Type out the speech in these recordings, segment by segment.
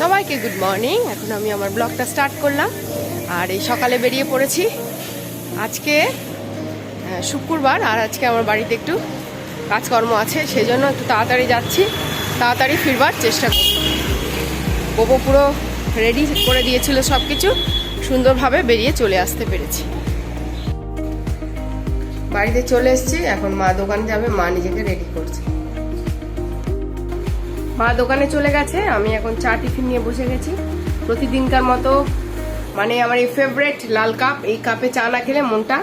সবাইকে good morning. এখন আমি আমার ব্লগটা স্টার্ট করলাম আর এই সকালে বেরিয়ে পড়েছি। আজকে শুক্রবার আর আজকে আমার বাড়িতে একটু কাজকর্ম আছে, সেই জন্য একটু তাড়াতাড়ি যাচ্ছি, তাড়াতাড়ি ফিরবার চেষ্টা করব। বোবো পুরো রেডি করে দিয়েছিল, সব কিছু সুন্দরভাবে বেরিয়ে চলে আসতে পেরেছি। বাড়িতে চলে এসেছি, এখন মা দোকানে যাবে, মা নিজেকে রেডি করছে। মা দোকানে চলে গেছে, আমি এখন চা টিফিন নিয়ে বসে গেছি। প্রতিদিনকার মতো মানে আমার এই ফেভারিট লাল কাপ, এই কাপে চা না খেলে মনটা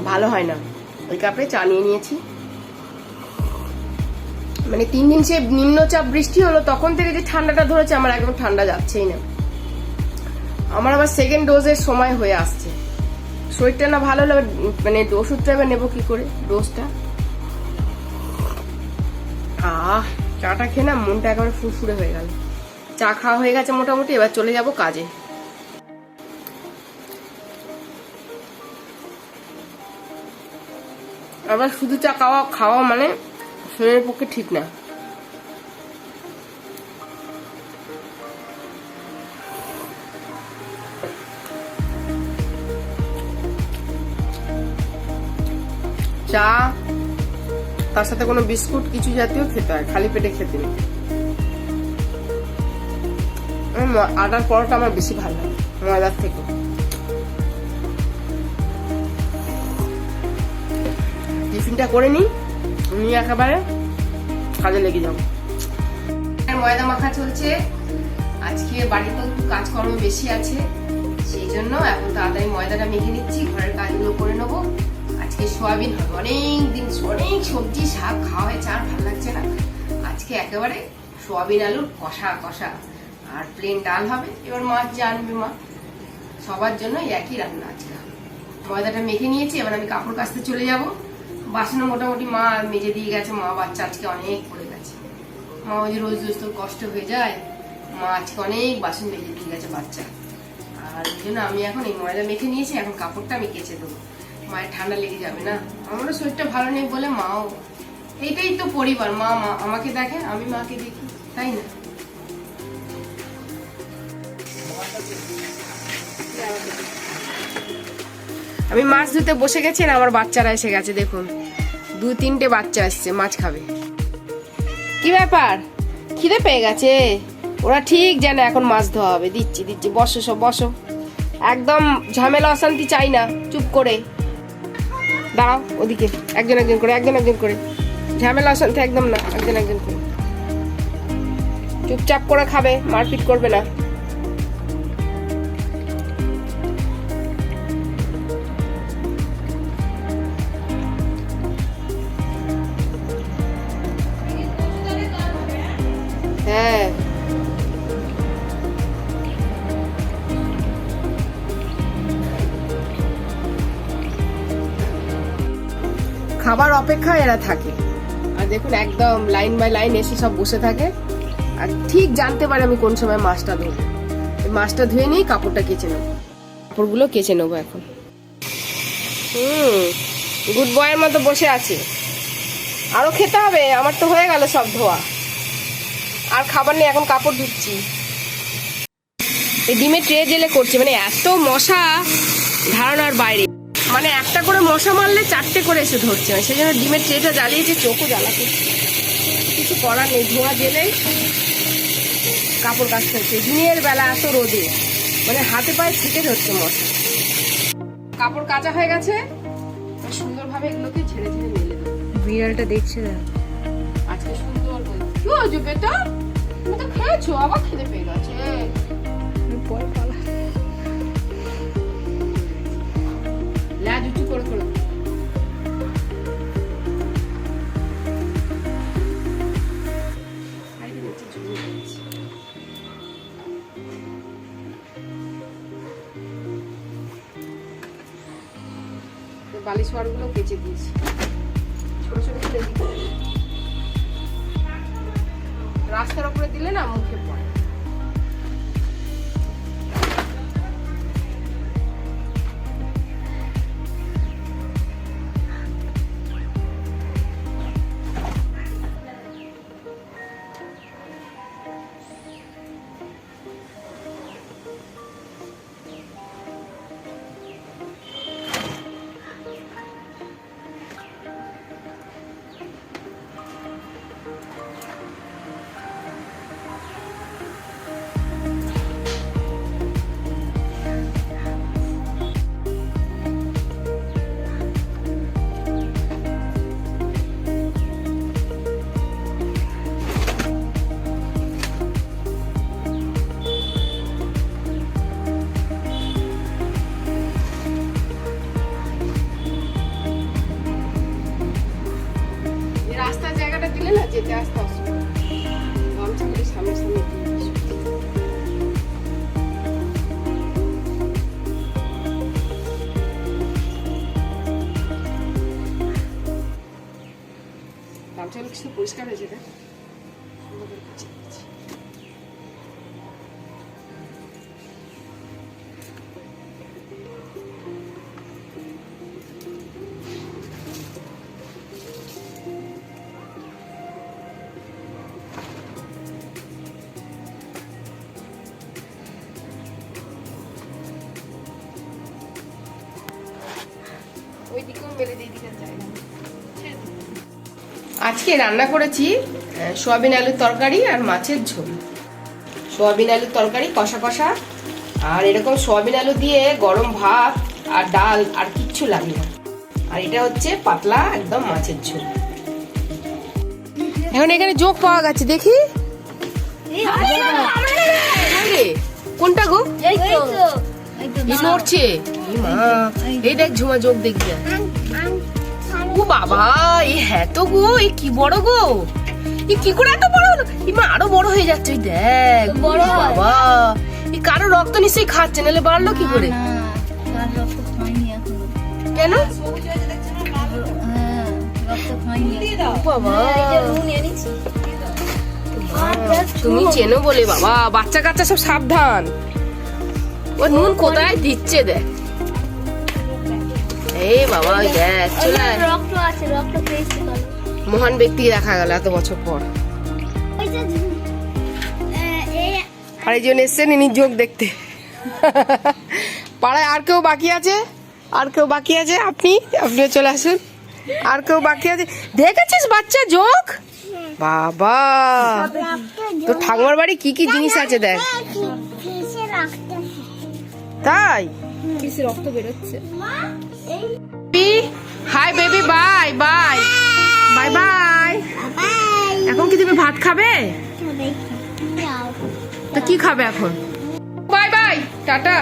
ভালো হয় না। ওই কাপে চা নিয়ে নিয়েছি। মানে 3 দিন সে নিম্নচাপ বৃষ্টি হলো, তখন থেকে যে ঠান্ডাটা ধরেছে, আমার একদম ঠান্ডা যাচ্ছেই না। আমার আবার সেকেন্ড ডোজের সময় হয়ে আসছে। শরীরটা না ভালো হলে মানে ওষুধটা এবার নেবো কি করে, ডোজটা। চাটা খেয়ে না মনটা একেবারে ফুরফুরে হয়ে গেল। চা খাওয়া হয়ে গেছে মোটামুটি, এবার চলে যাব কাজে। আবার শুধু চা খাওয়া মানে শরীরের পক্ষে ঠিক না। চা তার সাথে কোনো বিস্কুট কিছু জাতীয় খেতে হয়, খালি পেটে খেতে নেই। আটার পরোটা আমার বেশি ভালো লাগে ময়দার থেকে। টিফিনটা করে নিই, নিয়ে একেবারে কাজে লেগে যাবো। ময়দা মাখা চলছে, আজকে বাড়িতে একটু কাজকর্ম বেশি আছে, সেই জন্য এখন তাড়াতাড়ি ময়দাটা মেখে নিচ্ছি, ঘরের কাজগুলো করে নেবো। আজকে সোয়াবিন হবে, অনেক সবজি শাক খাওয়া হয়েছে, আর ভালো লাগছে না। আজকে একেবারে সোয়াবিন আলুর কষা কষা আর প্লেন ডাল হবে। এবার মাছ জানবে মা, সবার জন্য একই রান্না আজকে। ময়দাটা মেখে নিয়েছি, এবার আমি কাপড় কাচতে চলে যাব। বাসনও মোটামুটি মা মেজে দিয়ে গেছে। মা বাচ্চা আজকে অনেক পড়ে গেছে। মা ওই যে রোজ রোজ তো কষ্ট হয়ে যায়, মা আজকে অনেক বাসন মেজে দিয়ে গেছে বাচ্চা। আর ওই জন্য আমি এখন এই ময়দা মেখে নিয়েছি, এখন কাপড়টা আমি কেচে দেবো। মায়ের ঠান্ডা লেগে যাবে না, আমারও শরীরটা ভালো নেই বলে মাও, এইটাই তো পরিবার, মা আমাকে দেখে, আমি মাকে দেখি, তাই না? আমি মাছ ধুতে বসে গেছি, আর আমার বাচ্চারা এসে গেছে। দেখুন 2-3টে বাচ্চা এসছে, মাছ খাবে। কি ব্যাপার, খিদে পেয়ে গেছে? ওরা ঠিক জানে এখন মাছ ধোয়া হবে। দিচ্ছি বসো, সব বসো, একদম ঝামেলা অশান্তি চাই না। চুপ করে দাঁড়াও, ওদিকে একজন করে, ঝামেলা অশান্তি একদম না, একজন করে চুপচাপ করে খাবে, মারপিট করবে না। হ্যাঁ, খাবার অপেক্ষায় এরা থাকে। আর দেখুন একদম লাইন বাই লাইন এসে সব বসে থাকে, আর ঠিক জানতে পারে আমি কোন সময় মাছটা ধরবো। মাছটা ধুয়ে নিয়ে কাপড়টা কেচে নেবো, কাপড়গুলো কেচে নেবো এখন। গুড বয়ের মতো বসে আছে। আরো খেতে হবে, আমার তো হয়ে গেল সব ধোয়া, আর খাবার নেই, এখন কাপড় ধুচ্ছি। এই ডিমের ট্রে জেলে করছি, মানে এত মশা ধারণার বাইরে। মানে একটা করে মশা মারলে 4টে করে এসে ধরছে, সেই জন্য ডিমের ট্রেটা জ্বালিয়েছে, চোখও জ্বালাতে, কিছু করার নেই। ধোয়া জেলেই কাপড় কাচতে হচ্ছে। দিনের বেলা এত রোদে মানে হাতে পায়ে ছিটে ধরছে মশা। কাপড় কাচা হয়ে গেছে, সুন্দরভাবে এগুলোকে ছেড়ে মেলে দেবো। বিড়ালটা দেখছে না আজকে সুন্দর কি হয়েছে বেটা, তুমি তো খেয়েছো, আবার খেতে পেয়ে গেছে। পরে পালা ল্যাজ উঁচু করে বালিশ ওয়ারগুলো কেচে দিয়েছি, ছোট ছোট করে রাস্তার উপরে দিলে না মুখে পড়ে। যেতে আসতে অসুবিধা, গামছাগুলি সামনে সামনে দিয়ে দিস। গামছাগুলো কিছু পরিষ্কার হয়েছে দেখ। আজকে রান্না করেছি সোয়াবিন আলুর তরকারি আর মাছের ঝোল। সোয়াবিন আলুর তরকারি কষা কষা, আর এরকম সোয়াবিন আলু দিয়ে গরম ভাত আর ডাল আর কিচ্ছু লাগে না। আর এটা হচ্ছে পাতলা একদম মাছের ঝোল। এখন এখানে যোগ পাওয়া গেছে, দেখি কোনটা গো? নড়ছে, এই দেখ ঝুমা যোগ দেখবি। ও বাবা, এ হ্যাঁ তো গো, এ কি বড় গো, এ কি করে এত বড় হলো? ইমা আরো বড় হয়ে যাচ্ছে, ওই দেখ বাবা। এ কারো রক্ত নিশ্চয়ই খাচ্ছে, নাহলে বাড়লো কি করে? কেন বাবা? তুমি চেনো বলে বাবা, বাচ্চা কাচ্চা সব সাবধান। ও নুন কোথায় দিচ্ছে দেখ। এই বাবা দেখ, চলে মহান ব্যক্তি দেখা গেল এত বছর পর। আর এই জন্য এসছেন ইনি যোগ দেখতে। পাড়ায় আর কেউ বাকি আছে? আর কেউ বাকি আছে? আপনিও চলে আসুন। আর কেউ বাকি আছে? দেখেছিস বাচ্চা যোগ? বাবা, তো ঠাকুমার বাড়ি কি কি জিনিস আছে দেখ। তাই কিসে রক্ত বেরোচ্ছে? Hi baby, bye bye bye bye. এখন কি তুমি ভাত খাবে? তো কি খাবে এখন? Bye bye, tata.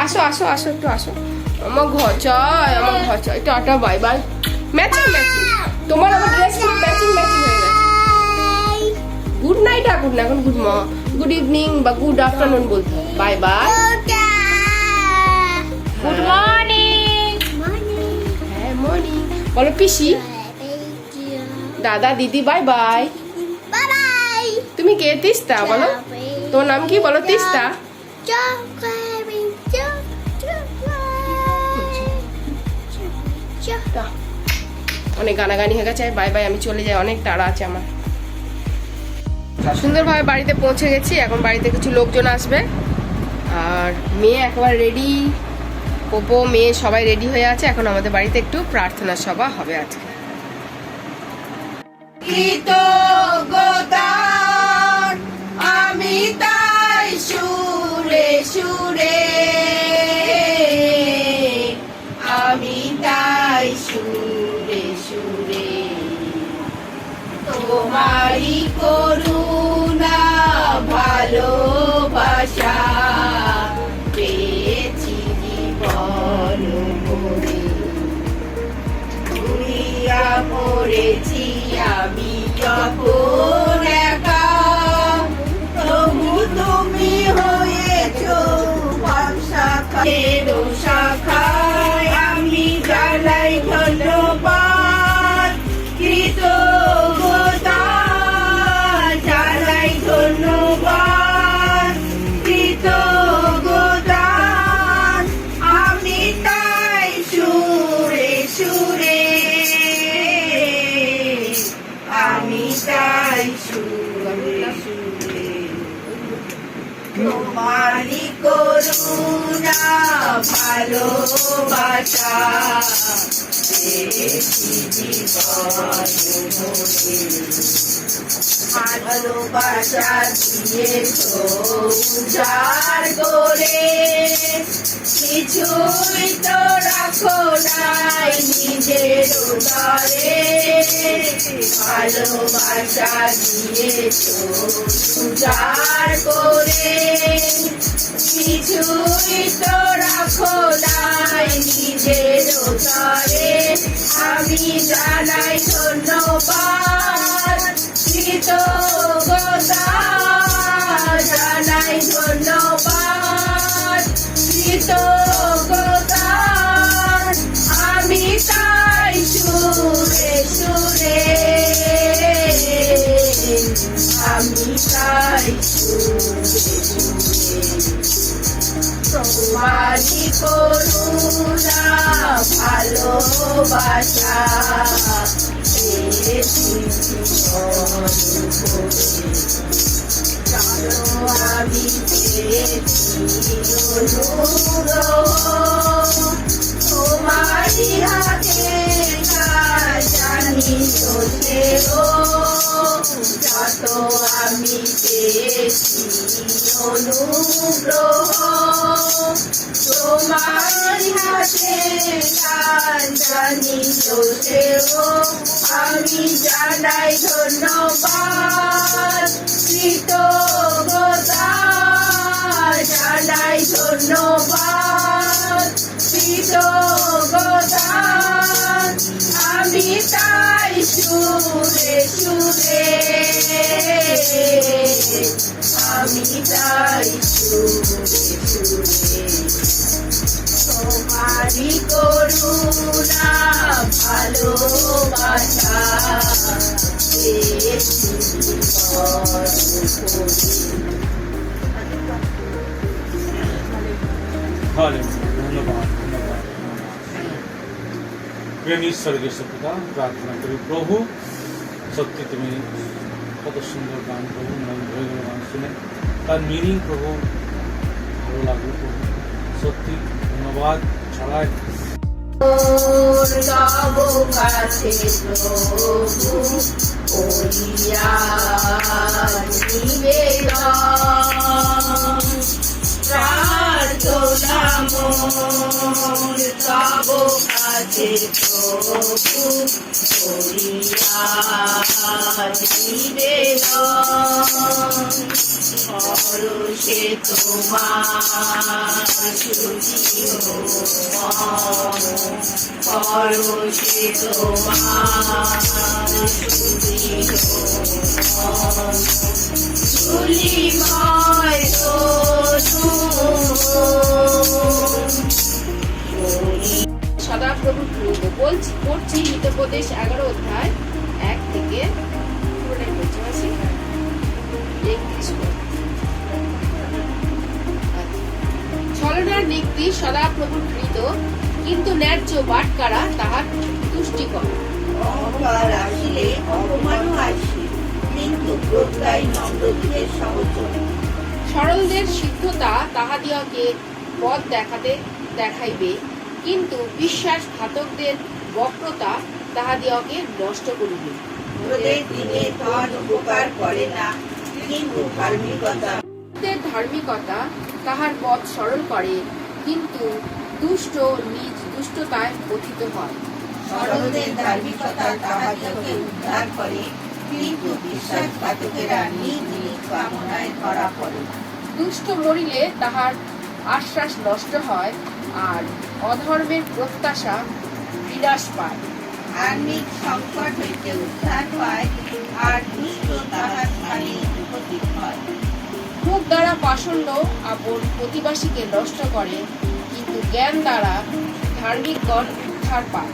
আসো আসো আসো, একটু আসো। আমার ঘর চাই, আমার ঘর চাই। Tata bye bye. Matching matching, তোমার আমার ড্রেস পুরো ম্যাচিং ম্যাচিং হয়ে গেছে। গুড নাইট এখন না, এখন গুড ইভিনিং বা গুড আফটারনুন বলতে হবে। Bye bye, good morning. হ্যাঁ মর্নিং বলো পিসি, দাদা দিদি বাই বাই। তুমি কে? তিস্তা বলো, তোমার নাম কি বলো? তিস্তা। অনেক গানাগানি হয়ে গেছে, বাই বাই, আমি চলে যাই, অনেক তাড়া আছে আমার। সুন্দরভাবে বাড়িতে পৌঁছে গেছি। এখন বাড়িতে কিছু লোকজন আসবে, আর মেয়ে একেবারে রেডি, পোপো মেয়ে সবাই রেডি হয়ে আছে। এখন আমাদের বাড়িতে একটু প্রার্থনা সভা হবে আজকে। আমি তাই সুরে সুরে, আমি তাই সুরে সুরে তোমারই করুণা ভালোবাসা পেয়েছি জীবন ভরে। দুনিয়া পড়েছি আমি যখন একা, তবু তুমি হয়েছো শাখায় শাখায়। আমি জানাই ধন্যবাদ, কৃতজ্ঞতা জানাই ধন্যবাদ, কৃতজ্ঞতা। আমি তাই সুরে সুরে, আমি তাই সুরে সুরে তোমারই করুণা ভালোবাসা পেয়েছি জীবন ভরে। ভালোবাসা দিয়েছো উজাড় করে, কিছুই তো রাখো নাই নিজের উদরে ভালোবাসা দিয়েছ উজাড় করে, কিছুই তো রাখো নাই নিজের উদরে। আমি জানাই ধন্যবাদ, কৃতজ্ঞতা জানাই ধন্যবাদ, কৃতজ্ঞতা আমি তাই সুরে সুরে, আমি তাই সুরে সুরে তোমারই করুণা ভালোবাসা পেয়েছি জানো আমি পেয়েছি অনুগ্রহ তোমারই হাতে জানি তো যত আমি পেয়েছি অনুগ্রহ তোমার হাতে জানি তো আমি জানাই ধন্যবাদ, কৃতজ্ঞতা জানাই ধন্যবাদ, কৃতজ্ঞতা আমি তাই সুরে সুরে, আমি তাই সুরে সুরে তোমারই করুণা ভালোবাসা পেয়েছি ধন্যবাদ ধন্যবাদ। প্রেম ঈশ্বরের পিতা, প্রার্থনা করি প্রভু সত্যি তুমি কত সুন্দর গান প্রভু, মন ভরে গেল গান শুনে, তার মিনিং প্রভু ভালো লাগলো প্রভু, সত্যি ধন্যবাদ ছড়ায়। তব কাছে প্রভু করিয়া নিবেদন, প্রার্থনা মোর তব কাছে প্রভু করিয়া নিবেদন, পরশে তোমার সুজি পরশে তোমার সুজি তুলিময় সদাপ্রভু বলছি পড়ছি হিতোপদেশ 11 অধ্যায় 1 থেকে পুরোটাই পড়ছি আছে 31 ছলনার নিক্তি সদাপ্রভুর কৃত, কিন্তু ন্যায্য বাটকারা তাহার তুষ্টিকর। অহংকার আসিলে অপমানও আসে, কিন্তু প্রজ্ঞাই নম্রদিগের সহচর। সরলদের সিদ্ধতা তাহাদিওকে পথ দেখাইবে, কিন্তু বিশ্বাসঘাতকদের বক্রতা তাহাদিওকে নষ্ট করিবে। ওদের দিনে ধন উপকার করে না, কিন্তু ধার্মিকতা তাহার পথ সরল করে, কিন্তু দুষ্ট নিজ দুষ্টতায় পতিত হয়। সরলদের ধার্মিকতা তাহাদিগকে উদ্ধার করে, কিন্তু বিশ্বাসঘাতকেরা নিজ নিজ কামনায় ধরা পড়ে। দুষ্ট মরিলে তাহার আশ্বাস নষ্ট হয়, আর অধর্মের প্রত্যাশা বিনাশ পায়। ধার্মিক সংকট হইতে উদ্ধার পায়, আর দুষ্ট তাহার স্থানে উপস্থিত হয়। মুখ দ্বারা পাষণ্ড আপন প্রতিবাসীকে নষ্ট করে, কিন্তু জ্ঞান দ্বারা ধার্মিকগণ উদ্ধার পায়।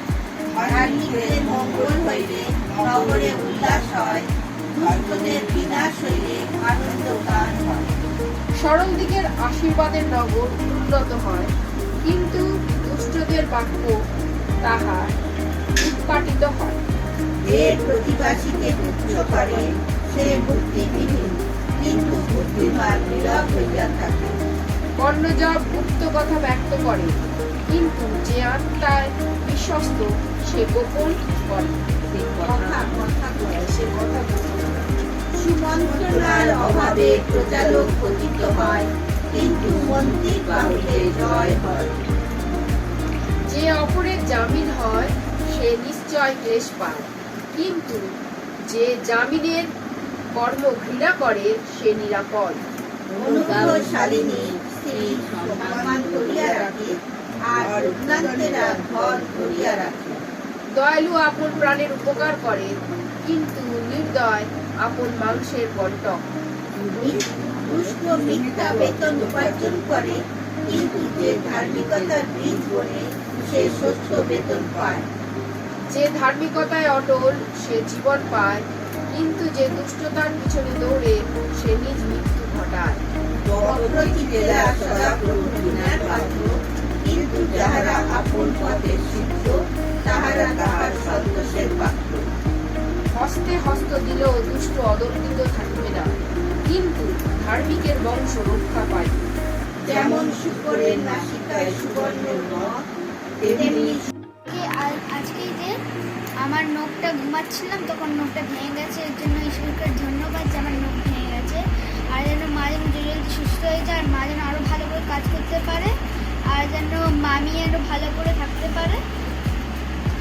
ধার্মিকদের মঙ্গল হইলে নগরে উল্লাস হয়, দুষ্টদের বিনাশ হইলে আনন্দ গান হয়। সরল দিকের আশীর্বাদের নগর উন্নত হয়, কিন্তু দুষ্টদের বাক্য তাহার উৎপাটিত হয়। যে প্রতিবাসীকে তুচ্ছ করে সে বুদ্ধিহীন, কিন্তু বুদ্ধিমান নীরব হইয়া থাকে। কর্ণজব গুপ্ত কথা ব্যক্ত করে, কিন্তু যে আত্মায় বিশ্বস্ত সে গোপন করে। সুমন্ত্রণার অভাবে প্রজালোক পতিত হয়, কিন্তু মন্ত্রীর বাহুতে জয় হয়। যে অপরের জামিন হয় সে সে নিশ্চয় ক্লেশ পায়, কিন্তু যে জামিনের কর্ম ঘৃণা করে সে নিরাপদ। অনুগ্রহশালিনী স্ত্রী সম্মান করিয়া রাখে, আর অজ্ঞান্তেরা ঘর ধরিয়া রাখে। দয়ালু আপন প্রাণের উপকার করে, কিন্তু নির্দয় আপন মাংসের বন্টক। দুষ্ট মিথ্যা বেতন উপার্জন করে, কিন্তু যে ধার্মিকতার বীজ বনে সে শস্য বেতন পায়। যে ধার্মিকতায় অটল সে জীবন পায়, কিন্তু যে দুষ্টতার পিছনে দৌড়ে সে নিজ মৃত্যু ঘটায়। বক্রচিত্তেরা সদাপ্রভু ঘৃণার পাত্র, কিন্তু যাহারা আপন পথে সিদ্ধ তাহারা তাহার সন্তোষের পাত্র। হস্তে হস্ত দিলেও দুষ্ট অদণ্ডিত থাকবে না, কিন্তু ধার্মিকের বংশ রক্ষা পায়। যেমন শুকরের নাসিকায় সুবর্ণের নখ, তেমনি আজকে যে আমার নখটা ঘুমাচ্ছিলাম তখন নখটা ভেঙে গেছে, এর জন্য ঈশ্বরকে ধন্যবাদ যে আমার নখ ভেঙে গেছে। আর যেন মা যেন জলদি সুস্থ হয়ে যায়, আর মা যেন আরও ভালো করে কাজ করতে পারে, আর যেন মামি আরও ভালো করে থাকতে পারে,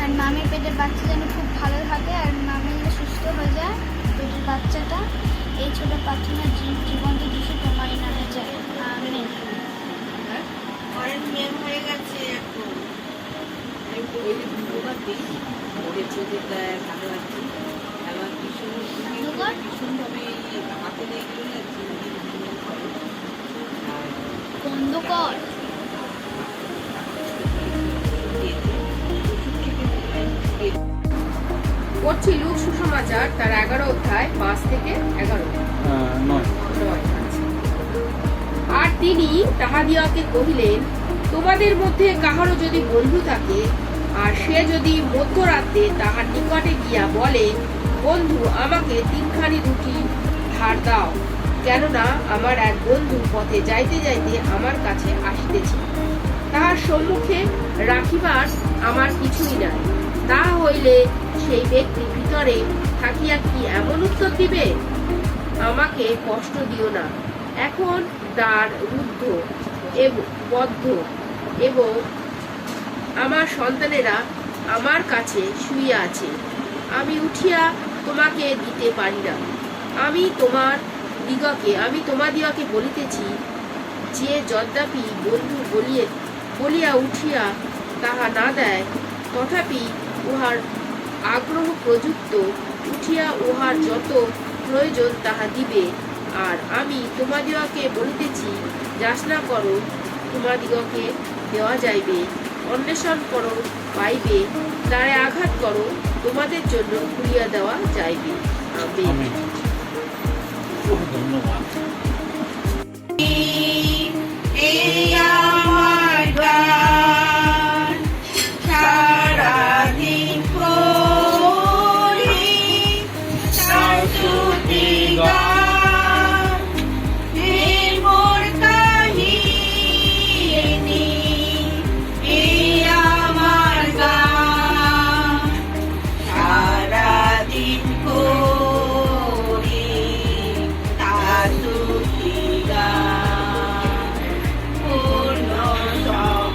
আর মামির পেটের বাচ্চা যেন খুব ভালো থাকে, আর মামি যেন সুস্থ হয়ে যায় পেটের বাচ্চাটা। এই ছোট প্রার্থনা জীবন্ত যিশু তোমারই নামে যায়, আমেন। অনেক নিয়ম হয়ে গেছে এখন। বন্ধুকর পড়ছি লূক সুসমাচার তার 11 অধ্যায় 5 থেকে 11। 9। আর তিনি তাহাদিয়াকে কহিলেন, তোমাদের মধ্যে কাহারও যদি বন্ধু থাকে, আর সে যদি মধ্যরাতে তাহার নিকটে গিয়া বলে, বন্ধু আমাকে 3খানি রুটি ধার দাও, কেননা আমার এক বন্ধু পথে যাইতে যাইতে আমার কাছে আসিতেছে, তাহার সম্মুখে রাখিবার আমার কিছুই নাই, তাহা হইলে সেই ব্যক্তি ভিতরে থাকিয়া কি এমন উত্তর দিবে, আমাকে কষ্ট দিও না, এখন দ্বার রুদ্ধ এবং বদ্ধ, এবং আমার সন্তানেরা আমার কাছে শুইয়া আছে, আমি উঠিয়া তোমাকে দিতে পারি না। আমি তোমাদিগকে বলিতেছি, যে যদ্যপি বন্ধু বলিয়া উঠিয়া তাহা না দেয়, তথাপি উহার আগ্রহ প্রযুক্ত উঠিয়া উহার যত প্রয়োজন তাহা দিবে। আর আমি তোমাদিগকে বলিতেছি, যাচনা করো, তোমাদিগকে দেওয়া যাইবে, অন্বেষণ করো, পাইবে, দ্বারে আঘাত করো, তোমাদের জন্য খুলিয়া দেওয়া যাইবে। আমেন। আমেন। ধন্যবাদ। এই আমার গান, সারাদিন করি তার স্তুতি গান। এই মোর কাহিনী, এই আমার গান, সারাদিন করি তার স্তুতি গান। পূর্ণ সব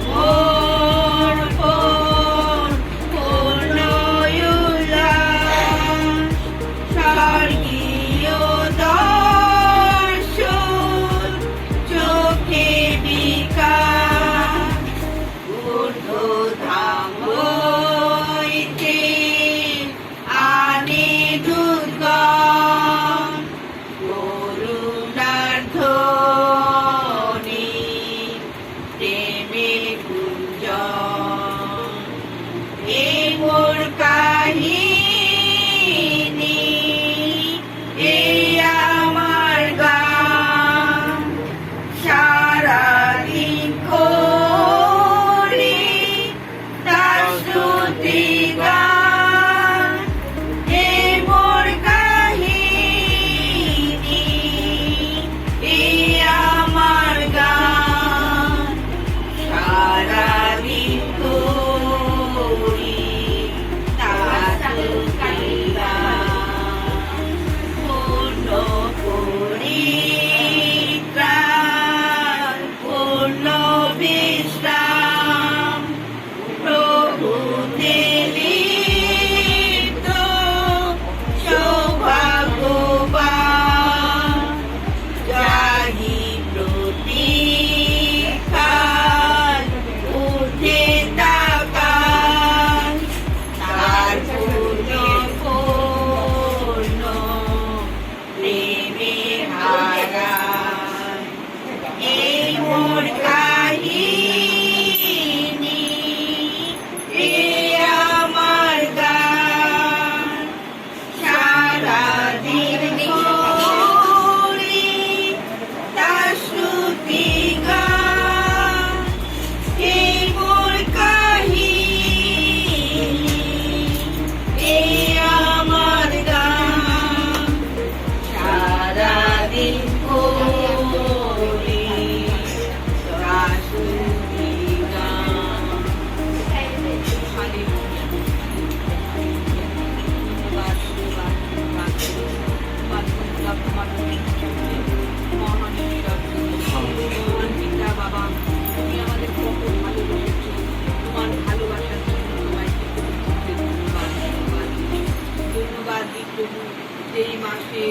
এই মাসে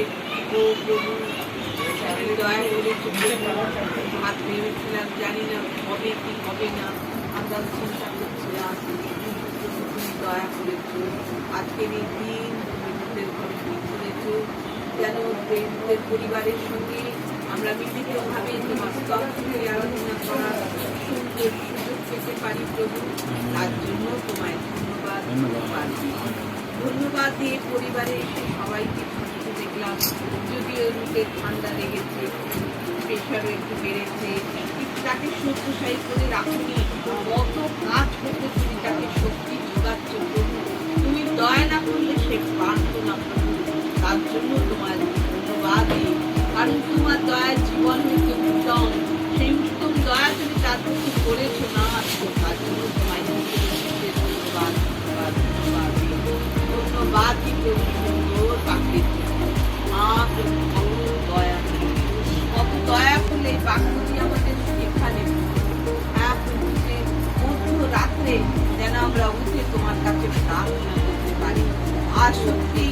ও প্রভু আমি দয়া করে হাত ভেবেছিলাম, জানি না হবে কি হবে না, আমরা চিন্তা করছিলাম, তুমি দয়া করেছ। আজকের এই দিন তুমি নিজের ঘরে করেছ, যেন প্রেমিকদের পরিবারের সঙ্গে আমরা বিভিন্নভাবে তোমার স্তম্ভকে আরাধনা করার সুন্দর সুযোগ পেতে পারি প্রভু। তার জন্য তোমায় ধন্যবাদ ধন্যবাদ দিয়ে পরিবারে এসে সবাইকে থাকতে দেখলাম। যদিও রুটের ঠান্ডা লেগেছে, প্রেশারও একটু বেড়েছে, তাকে শক্তিশালী করে রাখুনি। কত কাজ করতে তুমি তাকে শক্তি যোগাচ্ছ প্রভু। তুমি দয়া না করলে সে পারত না প্রভু। তার জন্য তোমার ধন্যবাদ দিই, কারণ তোমার দয়া জীবন হইতে উত্তম। সেই উত্তম দয়া তুমি তার প্রতি করেছো না, তার জন্য তোমায় ধন্যবাদ ধন্যবাদ ধন্যবাদ ধন্যবাদ দিই প্রভু। সুন্দর বাক্যের মা প্রভু দয়া কত দয়া করলে এই বাক্যটি আমাদের এখানে মধ্যরাত্রে যেন আমরা উঠে তোমার কাছে প্রার্থনা করতে পারি। আর সত্যি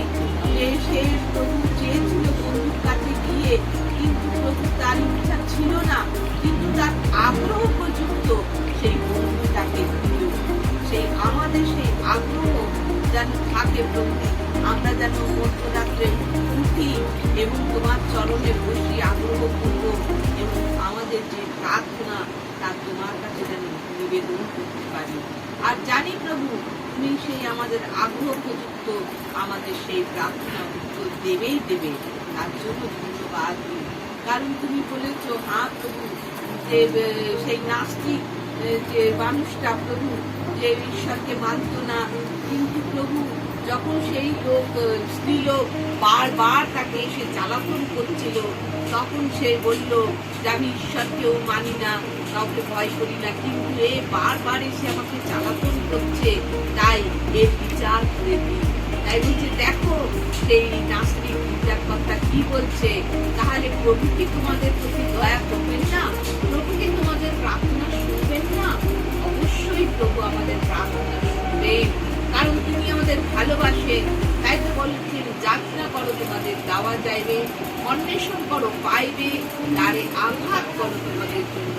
সে প্রভু চেয়েছিল বন্ধুর কাছে গিয়ে, কিন্তু প্রভু তার ইচ্ছা ছিল না, কিন্তু তার আগ্রহ প্রযুক্ত সেই বন্ধু তাকে দিল। সেই আমাদের সেই আগ্রহ যেন থাকে প্রভু, আমরা যেন মধ্যরাত্রে উঠি এবং তোমার চরণে বসি আগ্রহ করব, এবং আমাদের যে প্রার্থনা তা তোমার কাছে যেন নিবেদন করতে পারি। আর জানি প্রভু তুমি সেই আমাদের আগ্রহ প্রযুক্ত আমাদের সেই প্রার্থনা উত্তর দেবেই দেবে। তার জন্য ধন্যবাদ দিই, কারণ তুমি বলেছ হ্যাঁ প্রভু, যে সেই নাস্তিক যে মানুষটা প্রভু, যে ঈশ্বরকে মানত না, কিন্তু প্রভু যখন সেই লোক স্ত্রীলোক বারবার তাকে এসে জ্বালাতন করছিল, তখন সে বলল যে আমি ঈশ্বরকেও মানি না, কাউকে ভয় করি না, কিন্তু এ বারবার এসে আমাকে জ্বালাতন করছে, তাই এর বিচার করে দিই। তাই বলছে দেখো সেই নাস্তিক বিচারকর্তা কি বলছে, তাহলে প্রভু কি তোমাদের প্রতি দয়া করবেন না? প্রভু কি তোমাদের প্রার্থনা শুনবেন না? অবশ্যই প্রভু আমাদের প্রার্থনা শুনবেন, কারণ তিনি আমাদের ভালোবাসেন। তাই তো বলছেন যাচনা করো তোমাদের দেওয়া যাইবে, অন্বেষণ করো পাইবে, দ্বারে আঘাত করো তোমাদের জন্য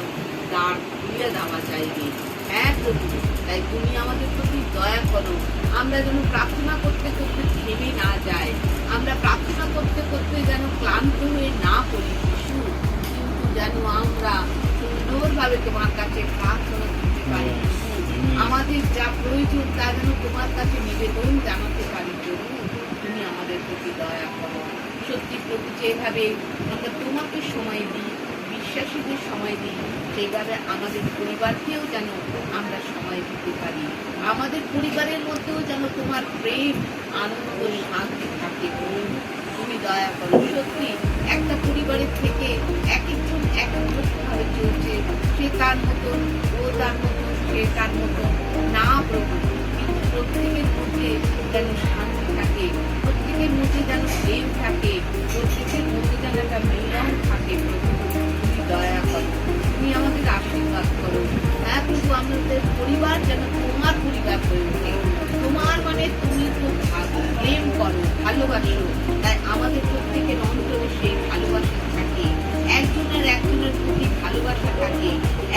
দ্বার খুলে দেওয়া যাইবে। হ্যাঁ প্রভু, তাই তুমি আমাদের প্রতি দয়া করো, আমরা যেন প্রার্থনা করতে করতে থেমে না যাই, আমরা প্রার্থনা করতে করতে যেন ক্লান্ত হয়ে না পড়ি শিশু, কিন্তু যেন আমরা সুন্দরভাবে তোমার কাছে প্রার্থনা করতে পারি। আমাদের যা প্রয়োজন তা যেন তোমার কাছে নিবেদন জানাতে পারি। প্রভু তুমি আমাদের প্রতি দয়া করো। সত্যি প্রভু যেভাবে আমরা তোমাকে সময় দিই, বিশ্বাসীদের সময় দিই, সেইভাবে আমাদের পরিবারকেও যেন আমরা সময় দিতে পারি। আমাদের পরিবারের মধ্যেও যেন তোমার প্রেম, আনন্দ, শান্তি থাকে। তুমি দয়া করো। সত্যি একটা পরিবারের থেকে এক একজন এক একভাবে চলছে, সে তার মতন, ও তার মতন, সে তার মতন না প্রভু, কিন্তু প্রত্যেকের মধ্যে যেন শান্তি থাকে, প্রত্যেকের মধ্যে যেন প্রেম থাকে, প্রত্যেকের মধ্যে যেন একটা মিলন থাকে। প্রভু তুমি দয়া করো, তুমি আমাদের আশীর্বাদ করো। হ্যাঁ প্রভু, আমাদের পরিবার যেন তোমার পরিবার হয়ে ওঠে। তোমার মানে তুমি তো প্রেম করো, ভালোবাসো, তাই আমাদের প্রত্যেকের অন্তরে সেই ভালোবাসা থাকে, একজনের একজনের প্রতি ভালোবাসা থাকে,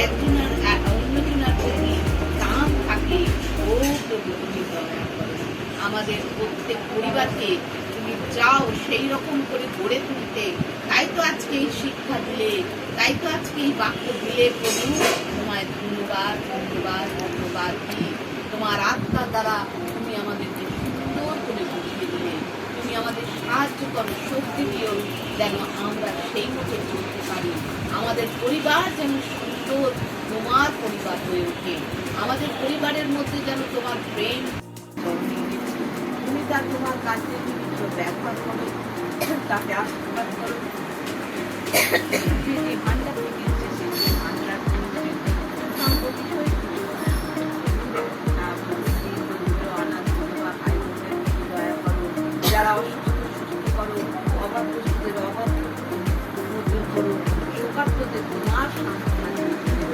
একজনের অন্যজনের প্রতি দাম থাকে। ও প্রভু তুমি দয়া করো, আমাদের প্রত্যেক পরিবারকে তুমি চাও সেই রকম করে গড়ে তুলতে। তাই তো আজকে এই শিক্ষা দিলে, তাই তো আজকে এই বাক্য দিলে। প্রভু তোমায় ধন্যবাদ ধন্যবাদ ধন্যবাদ দিই। তোমার আত্মা দ্বারা তুমি আমাদেরকে সুন্দর করে বুঝিয়ে দিলে, তুমি আমাদের সাহায্য করো, শক্তি দিও যেন আমরা সেই মতো চলতে পারি। আমাদের পরিবার যেন সুন্দর তোমার পরিবার হয়ে ওঠে, আমাদের পরিবারের মধ্যে যেন তোমার প্রেম, তুমি তা তোমার কাছে ব্যবহার করো, তাকে আশীর্বাদ করো। যে ভান্ডার থেকে এসেছে সেই ভান্ডার সম্পত্তি হয়ে যারা অসুস্থ সুস্থ করো, অভাব গ্রস্তদের অভাব মোচন করো, শোকার্তদের তোমার সান্ত্বনা দিও।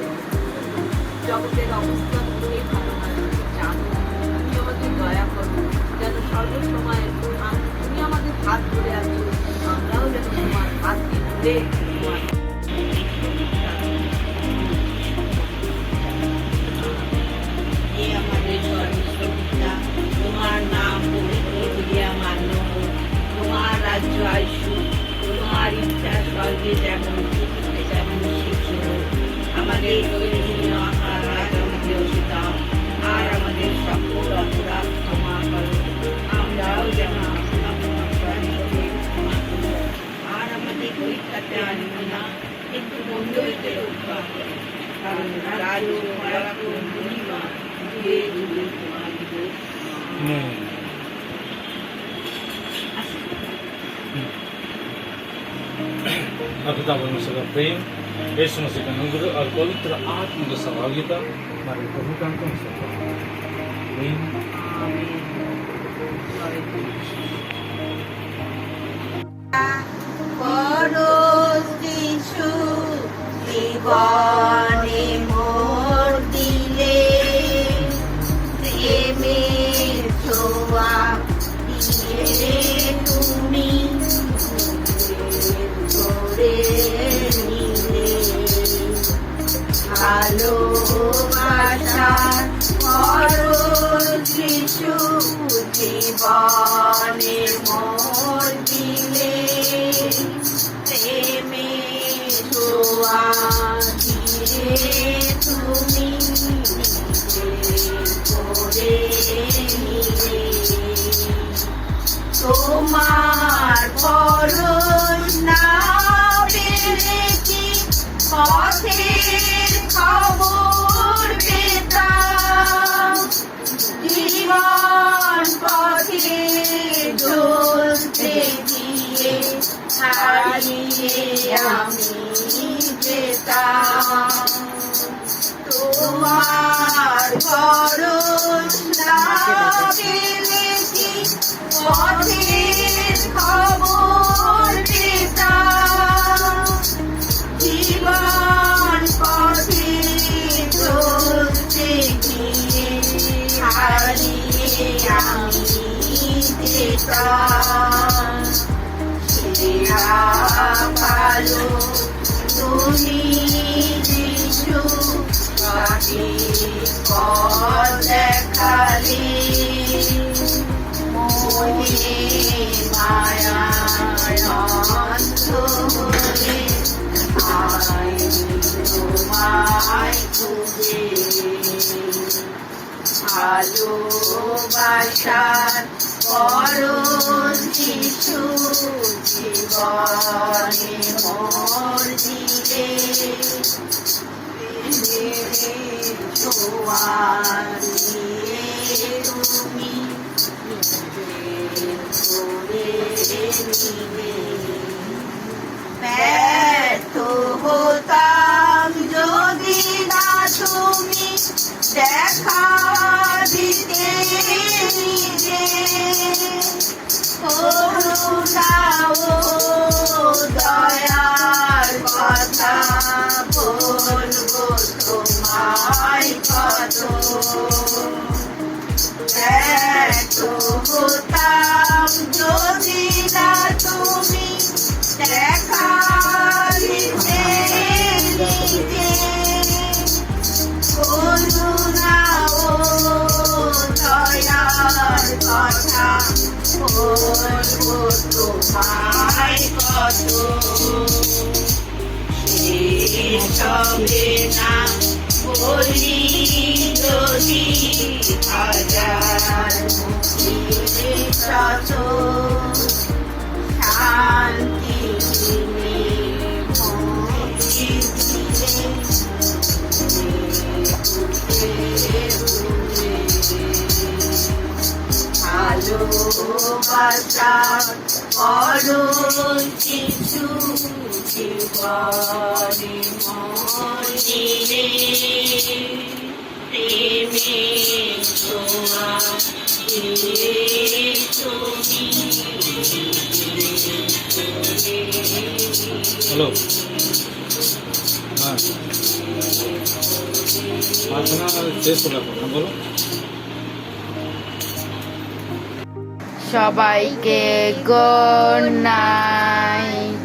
জগতের অবস্থা তুমি ভালো জানো, তুমি আমাদের দয়া করো, যেন সর্বসময় তুমি আমাদের হাত ধরে আছো। বলে তোমার এ আমাদের সর্বস্বতা, তোমার নাম পবিত্র করিয়া মান্য হোক। তোমার রাজ্য আসুক, তোমার ইচ্ছা স্বর্গে যেমন পৃথিবীতে তেমন শিক্ষা হোক। আমাদের প্রয়োজনীয় আহার আজ আমাদের দাও, আর আমাদের সকল অপরাধ ক্ষমা করো, আমরাও যেমন আপন অপরাধীদের ক্ষমা করি। আর আমাদের পরীক্ষাতে আনিও না, কিন্তু মন্দ হইতে রক্ষা করো। কারণ রাজ্য, পরাক্রম, মহিমা যুগে যুগে তোমাদের। और पिता परमेश्वर का प्रेम, यीशु मसीह का अनुग्रह और पवित्र आत्मा की सहभागिता हमारे प्रभु का अंतिम सत्य प्रेम। পরশিশু জীবনে মোর দিলে, প্রেমের ছোঁয়া দিয়ে তুমি করে নিলে। ভালোবাসার পরশিশু জীবনে মোর দিলে, প্রেমের ছোঁয়া দিয়ে তুমি করে নিলে। তোমার পরশ না পেলে কি পথের খবর পেতাম। জীবন পথে চলতে গিয়ে হারিয়ে আমি যেতাম। তোমার পরশ না পেলে কি পথের খবর পেতাম। জীবন পথে চলতে গিয়ে হারিয়ে আমি যেতাম। ভালো তুমি যিশু, তাকে পথ দেখালে। মোহে মায়ায় অন্ধ হয়ে আই তোমায় খুঁজে। ভালোবাসার পরশ যিশু জীবনে মোর দিলে, ছোঁয়া দিয়ে তুমি করে নিলে। ব্যর্থ হতাম যদি না তুমি দেখা দিতে নিজে। করুণা ও দয়ার কথা বলবো তোমায় কত। ব্যর্থ হতাম যদি না তুমি দেখা দিতে নিজে। করুণা ও দয়ার কথা বলবো তোমায় কত। সবে না বলি যদি হাজার মুখে শত, শান্তি দিলে মুক্তি দিলে। ভালোবাসা পরশ যিশু জীবনে মোর দিলে, প্রেমের ছোঁয়া দিয়ে তুমি। हेलो हाँ प्रार्थना शेष हो गया बोलो। সবাইকে গুড নাইট।